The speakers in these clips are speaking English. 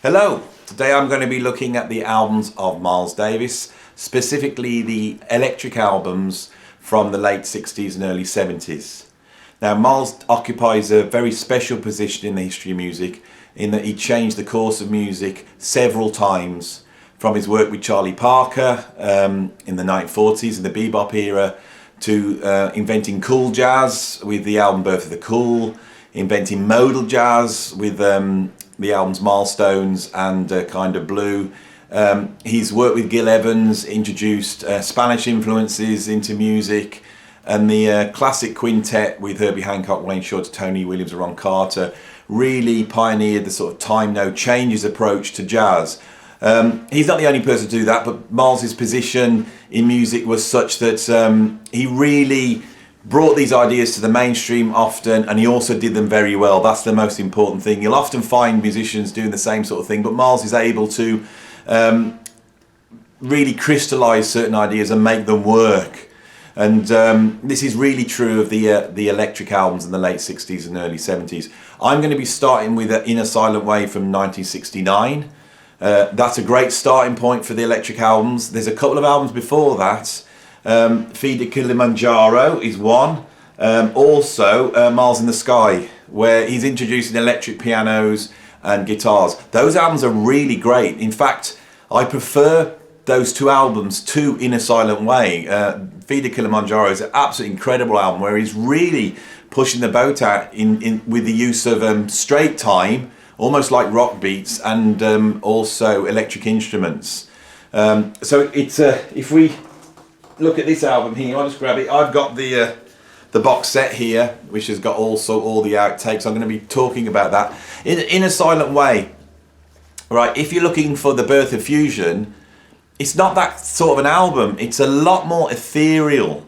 Hello, today I'm going to be looking at the albums of Miles Davis, specifically the electric albums from the late 60s and early 70s. Now Miles occupies a very special position in the history of music in that he changed the course of music several times, from his work with Charlie Parker in the 1940s in the bebop era to inventing cool jazz with the album Birth of the Cool, inventing modal jazz with the albums Milestones and Kind of Blue. He's worked with Gil Evans, introduced Spanish influences into music, and the classic quintet with Herbie Hancock, Wayne Shorter, Tony Williams and Ron Carter really pioneered the sort of time no changes approach to jazz. He's not the only person to do that, but Miles's position in music was such that he really brought these ideas to the mainstream often, and he also did them very well. That's the most important thing. You'll often find musicians doing the same sort of thing, but Miles is able to really crystallize certain ideas and make them work. And this is really true of the electric albums in the late 60s and early 70s. I'm going to be starting with In a Silent Way from 1969. That's a great starting point for the electric albums. There's a couple of albums before that. Fida Kilimanjaro is one. Also Miles in the Sky, where he's introducing electric pianos and guitars. Those albums are really great. In fact, I prefer those two albums to In a Silent Way. Fida Kilimanjaro is an absolutely incredible album where he's really pushing the boat out with the use of straight time, almost like rock beats, and also electric instruments. So it's if we look at this album here, I'll just grab it. I've got the box set here, which has got also all the outtakes. I'm going to be talking about that. In a Silent Way, right? If you're looking for the birth of fusion, it's not that sort of an album. It's a lot more ethereal.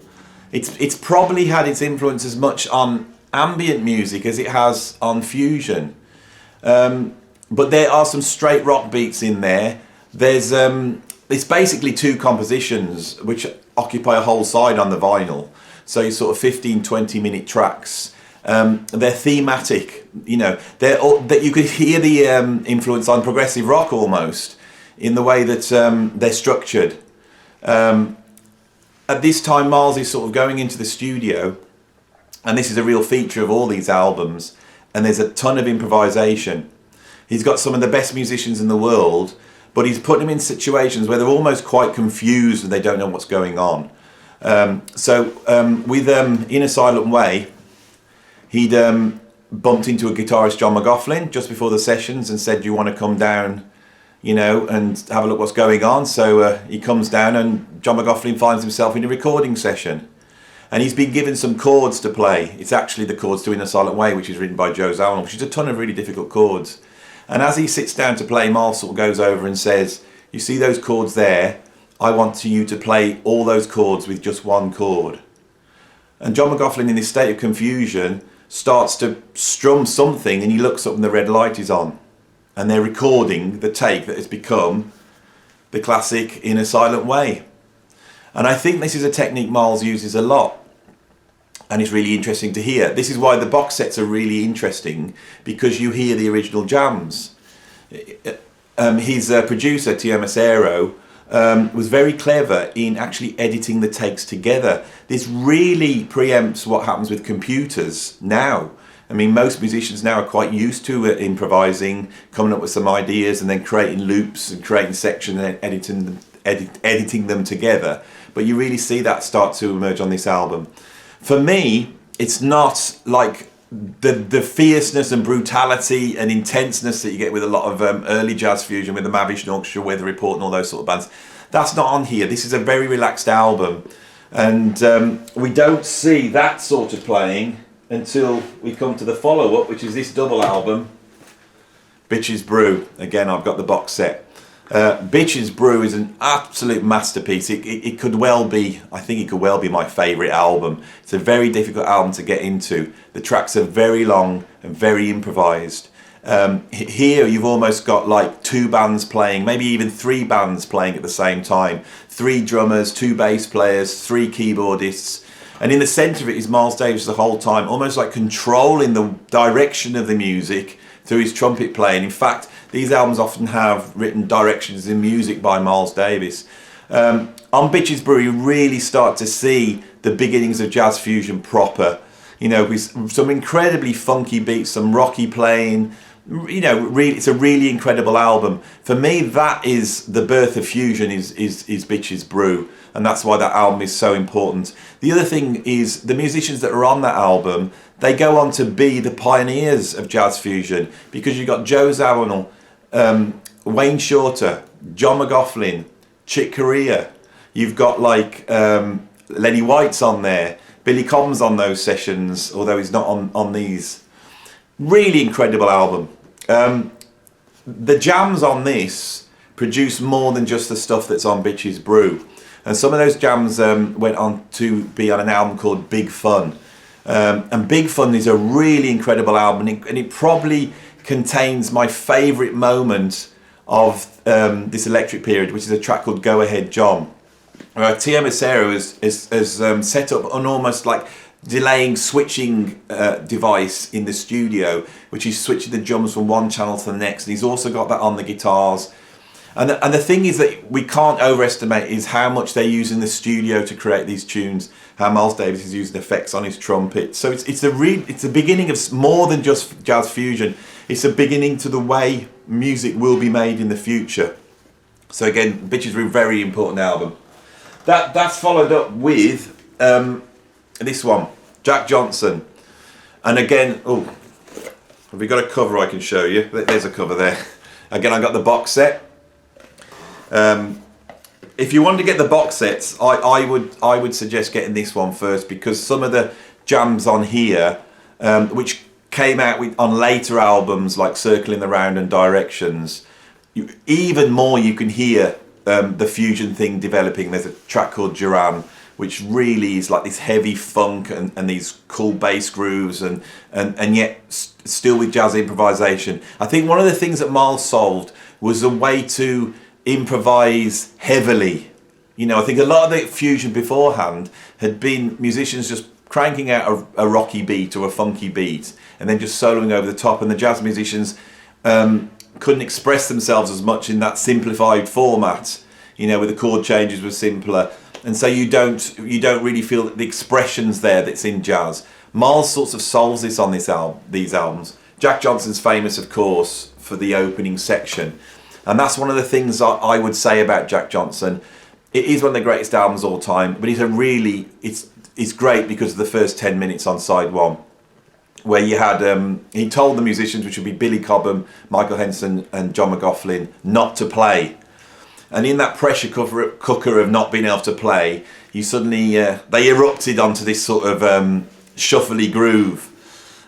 It's probably had its influence as much on ambient music as it has on fusion. But there are some straight rock beats in there. There's it's basically two compositions which occupy a whole side on the vinyl. So you sort of 15-20 minute tracks. They're thematic, you know. That you could hear the influence on progressive rock almost in the way that they're structured. At this time, Miles is sort of going into the studio, and this is a real feature of all these albums. And there's a ton of improvisation. He's got some of the best musicians in the world, but he's put them in situations where they're almost quite confused and they don't know what's going on. With In a Silent Way, he'd bumped into a guitarist, John McLaughlin, just before the sessions and said, "Do you want to come down, you know, and have a look what's going on?" So he comes down, and John McLaughlin finds himself in a recording session. And he's been given some chords to play. It's actually the chords to In a Silent Way, which is written by Joe Zawinul, which is a ton of really difficult chords. And as he sits down to play, Miles sort of goes over and says, "You see those chords there? I want you to play all those chords with just one chord." And John McLaughlin, in this state of confusion, starts to strum something, and he looks up and the red light is on. And they're recording the take that has become the classic In a Silent Way. And I think this is a technique Miles uses a lot, and it's really interesting to hear. This is why the box sets are really interesting, because you hear the original jams. His producer, Tio Macero, was very clever in actually editing the takes together. This really preempts what happens with computers now. I mean, most musicians now are quite used to improvising, coming up with some ideas and then creating loops and creating sections and then editing them together. But you really see that start to emerge on this album. For me, it's not like the fierceness and brutality and intenseness that you get with a lot of early jazz fusion with the Mahavishnu Orchestra, Weather Report and all those sort of bands. That's not on here. This is a very relaxed album. And we don't see that sort of playing until we come to the follow-up, which is this double album, Bitches Brew. Again, I've got the box set. Bitches Brew is an absolute masterpiece. It could well be, I think it could well be my favourite album. It's a very difficult album to get into. The tracks are very long and very improvised. Here you've almost got like two bands playing, maybe even three bands playing at the same time. Three drummers, two bass players, three keyboardists. And in the centre of it is Miles Davis the whole time, almost like controlling the direction of the music through his trumpet playing. In fact, these albums often have written directions in music by Miles Davis. On Bitches Brew, you really start to see the beginnings of jazz fusion proper. You know, with some incredibly funky beats, some rocky playing. You know, really, it's a really incredible album. For me, that is the birth of fusion. Is Bitches Brew, and that's why that album is so important. The other thing is the musicians that are on that album. They go on to be the pioneers of jazz fusion, because you've got Joe Zawinul, Wayne Shorter, John McLaughlin, Chick Corea. You've got like Lenny White's on there. Billy Cobham's on those sessions, although he's not on these. Really incredible album. The jams on this produce more than just the stuff that's on Bitches Brew. And some of those jams went on to be on an album called Big Fun. And Big Fun is a really incredible album, and it probably contains my favourite moment of this electric period, which is a track called Go Ahead John. Tia Macero has set up an almost like delaying switching device in the studio, which is switching the drums from one channel to the next. And he's also got that on the guitars. And the thing is that we can't overestimate is how much they use in the studio to create these tunes. How Miles Davis is using effects on his trumpet. So it's the beginning of more than just jazz fusion. It's a beginning to the way music will be made in the future. So again, Bitches Brew, very important album. That's followed up with this one, Jack Johnson. And again, have we got a cover I can show you? There's a cover there. Again, I got the box set. If you want to get the box sets, I would suggest getting this one first, because some of the jams on here, which came out on later albums like Circling the Round and Directions, even more you can hear the fusion thing developing. There's a track called Duran, which really is like this heavy funk and these cool bass grooves and yet still with jazz improvisation. I think one of the things that Miles solved was a way to improvise heavily. You know, I think a lot of the fusion beforehand had been musicians just cranking out a rocky beat or a funky beat and then just soloing over the top, and the jazz musicians couldn't express themselves as much in that simplified format, you know, where the chord changes were simpler, and so you don't really feel the expressions there that's in jazz. Miles sorts of solves this on these albums. Jack Johnson's famous, of course, for the opening section, and that's one of the things I would say about Jack Johnson. It is one of the greatest albums of all time, but it's great because of the first 10 minutes on side one, where you had he told the musicians, which would be Billy Cobham, Michael Henson and John McLaughlin, not to play. And in that pressure cooker of not being able to play, you suddenly they erupted onto this sort of shuffly groove.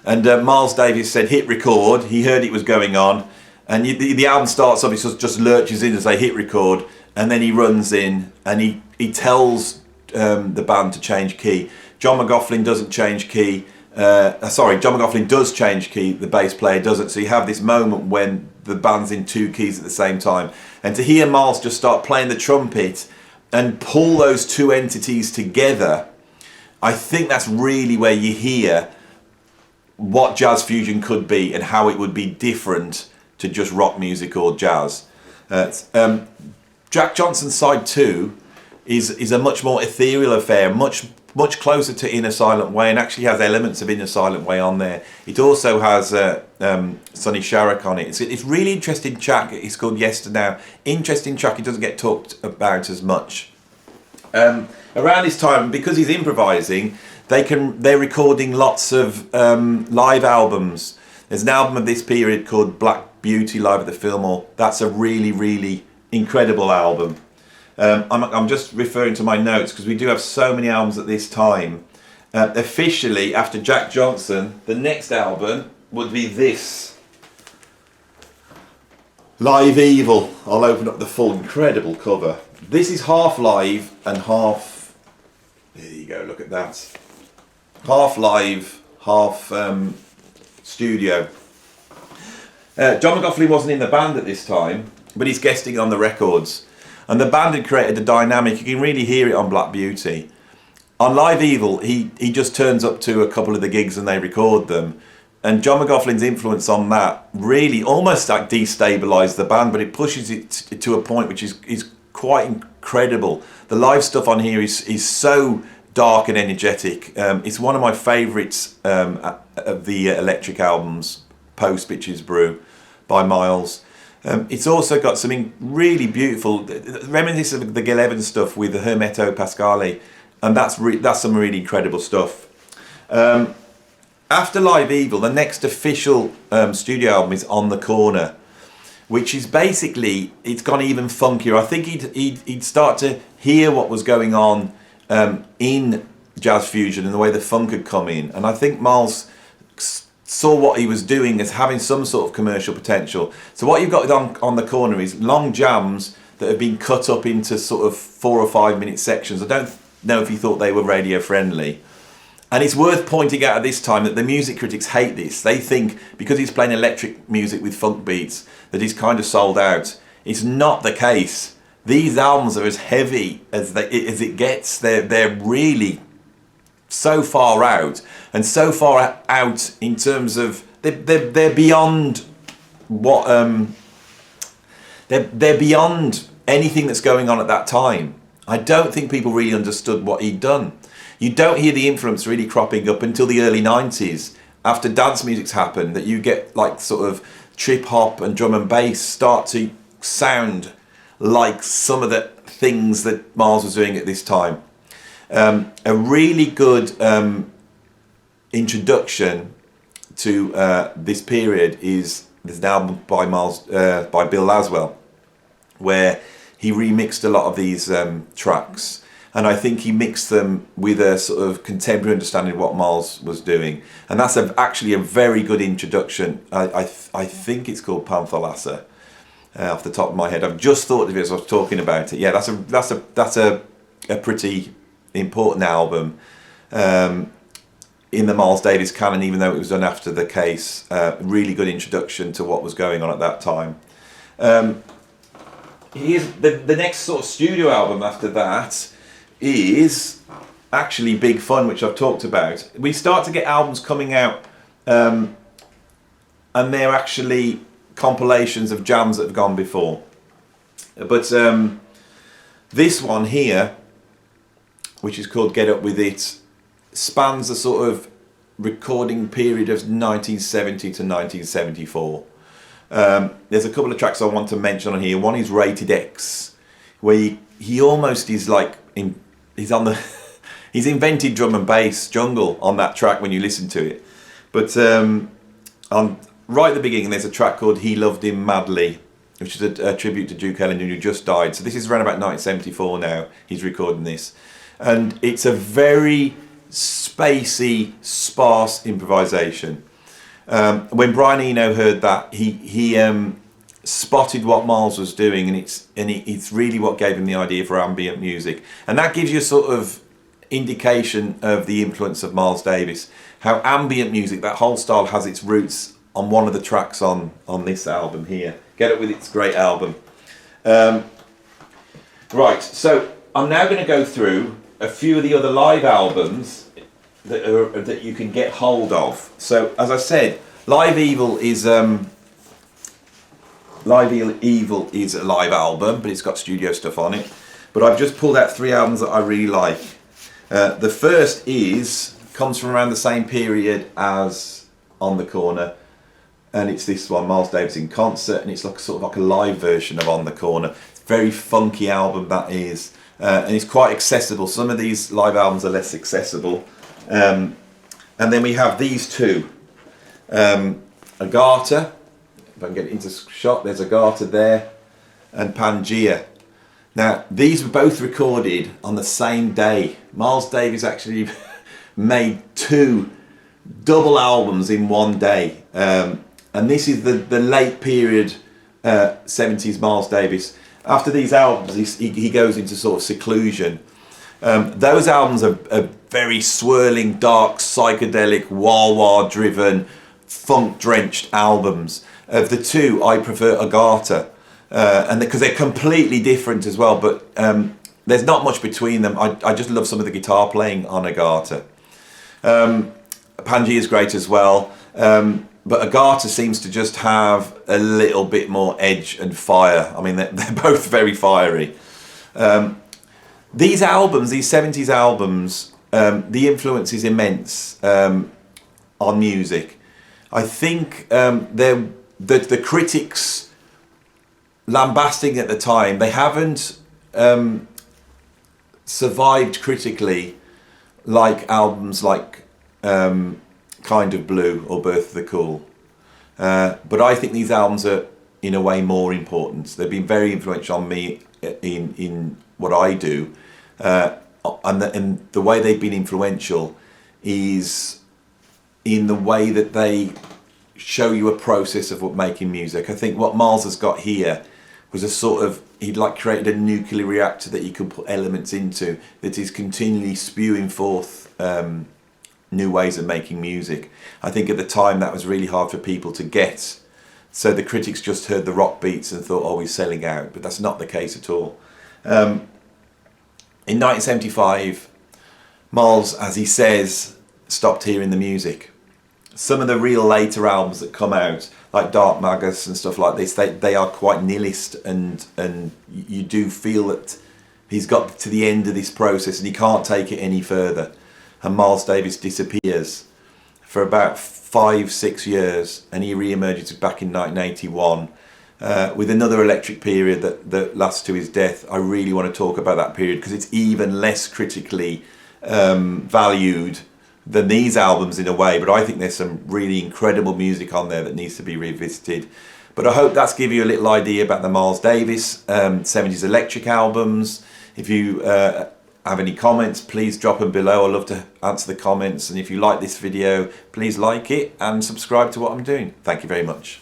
And Miles Davis said, hit record. He heard it was going on, and the album starts off, it just lurches in as they hit record, and then he runs in and he tells the band to change key. John McLaughlin doesn't change key. John McLaughlin does change key, the bass player doesn't. So you have this moment when the band's in two keys at the same time. And to hear Miles just start playing the trumpet and pull those two entities together, I think that's really where you hear what jazz fusion could be and how it would be different to just rock music or jazz. Jack Johnson's side 2 is a much more ethereal affair, much closer to Inner Silent Way, and actually has elements of Inner Silent Way on there. It also has Sonny Sharrock on it. It's really interesting track. It's called Yesternow. Interesting track. It doesn't get talked about as much. Around this time, because he's improvising, they're recording lots of live albums. There's an album of this period called Black Beauty Live at the Fillmore. That's a really, really incredible album. I'm just referring to my notes because we do have so many albums at this time. Officially, after Jack Johnson, the next album would be this. Live Evil. I'll open up the full incredible cover. This is half live and half... There you go, look at that. Half live, half studio. John McLaughlin wasn't in the band at this time, but he's guesting on the records. And the band had created a dynamic. You can really hear it on Black Beauty. On Live Evil, he just turns up to a couple of the gigs and they record them. And John McLaughlin's influence on that really almost like destabilised the band, but it pushes it to a point which is quite incredible. The live stuff on here is so dark and energetic. It's one of my favourites of the electric albums, post Bitches Brew by Miles. It's also got something really beautiful, reminiscent of the Gil Evans stuff with the Hermeto Pasquale, and that's some really incredible stuff. After Live Evil, the next official studio album is On the Corner, which is basically, it's gone even funkier. I think he'd start to hear what was going on in jazz fusion and the way the funk had come in, and I think Miles saw what he was doing as having some sort of commercial potential. So what you've got on the corner is long jams that have been cut up into sort of 4 or 5 minute sections. I don't know if he thought they were radio friendly. And it's worth pointing out at this time that the music critics hate this. They think because he's playing electric music with funk beats that he's kind of sold out. It's not the case. These albums are as heavy as it gets. They're really so far out, and so far out in terms of they're beyond what they're beyond anything that's going on at that time. I don't think people really understood what he'd done. You don't hear the influence really cropping up until the early 90s, after dance music's happened, that you get like sort of trip hop and drum and bass start to sound like some of the things that Miles was doing at this time. A really good introduction to this period is there's an album by Bill Laswell, where he remixed a lot of these tracks, and I think he mixed them with a sort of contemporary understanding of what Miles was doing, and that's actually a very good introduction. I think it's called Panthalassa, off the top of my head. I've just thought of it as I was talking about it. Yeah, that's a pretty important album in the Miles Davis canon, even though it was done after the case. Really good introduction to what was going on at that time. Here's the next sort of studio album after that is actually Big Fun, which I've talked about. We start to get albums coming out and they're actually compilations of jams that have gone before. But this one here, which is called Get Up With It, spans a sort of recording period of 1970 to 1974. There's a couple of tracks I want to mention on here. One is Rated X, where he almost is like he's on the he's invented drum and bass jungle on that track when you listen to it. But on right at the beginning, there's a track called He Loved Him Madly, which is a tribute to Duke Ellington, who just died. So this is around about 1974 now. He's recording this. And it's a very spacey, sparse improvisation. When Brian Eno heard that, he spotted what Miles was doing, and it's really what gave him the idea for ambient music. And that gives you a sort of indication of the influence of Miles Davis. How ambient music, that whole style, has its roots on one of the tracks on this album here. Get Up With It's great album. Right, so I'm now going to go through a few of the other live albums that you can get hold of. So, as I said, Live Evil is a live album, but it's got studio stuff on it. But I've just pulled out 3 albums that I really like. The first comes from around the same period as On the Corner, and it's this one, Miles Davis in concert, and it's like sort of like a live version of On the Corner. It's a very funky album, that is. And it's quite accessible. Some of these live albums are less accessible. And then we have these two. Agata, if I can get it into shot, there's Agata there, and Pangea. Now, these were both recorded on the same day. Miles Davis actually made 2 double albums in one day. And this is the late period 70s Miles Davis. After these albums, he goes into sort of seclusion. Those albums are very swirling, dark, psychedelic, wah-wah driven, funk-drenched albums. Of the 2, I prefer Agata, and because they're completely different as well, but there's not much between them. I just love some of the guitar playing on Agata. Pangea is great as well. But Agata seems to just have a little bit more edge and fire. I mean, they're both very fiery. These albums, these 70s albums, the influence is immense on music. I think the critics lambasting at the time, they haven't survived critically like albums like Kind of Blue or Birth of the Cool. But I think these albums are, in a way, more important. They've been very influential on me in what I do. And the way they've been influential is in the way that they show you a process of what making music. I think what Miles has got here was a sort of, he'd like created a nuclear reactor that you could put elements into that is continually spewing forth new ways of making music. I think at the time that was really hard for people to get. So the critics just heard the rock beats and thought, oh, he's selling out. But that's not the case at all. In 1975, Miles, as he says, stopped hearing the music. Some of the real later albums that come out, like Dark Magus and stuff like this, they are quite nihilist, and you do feel that he's got to the end of this process and he can't take it any further. And Miles Davis disappears for about 5-6 years, and he re-emerges back in 1981 with another electric period that lasts to his death. I really want to talk about that period because it's even less critically valued than these albums in a way, but I think there's some really incredible music on there that needs to be revisited. But I hope that's give you a little idea about the Miles Davis 70s electric albums. If you have any comments, please drop them below. I'd love to answer the comments, and if you like this video, please like it and subscribe to what I'm doing. Thank you very much.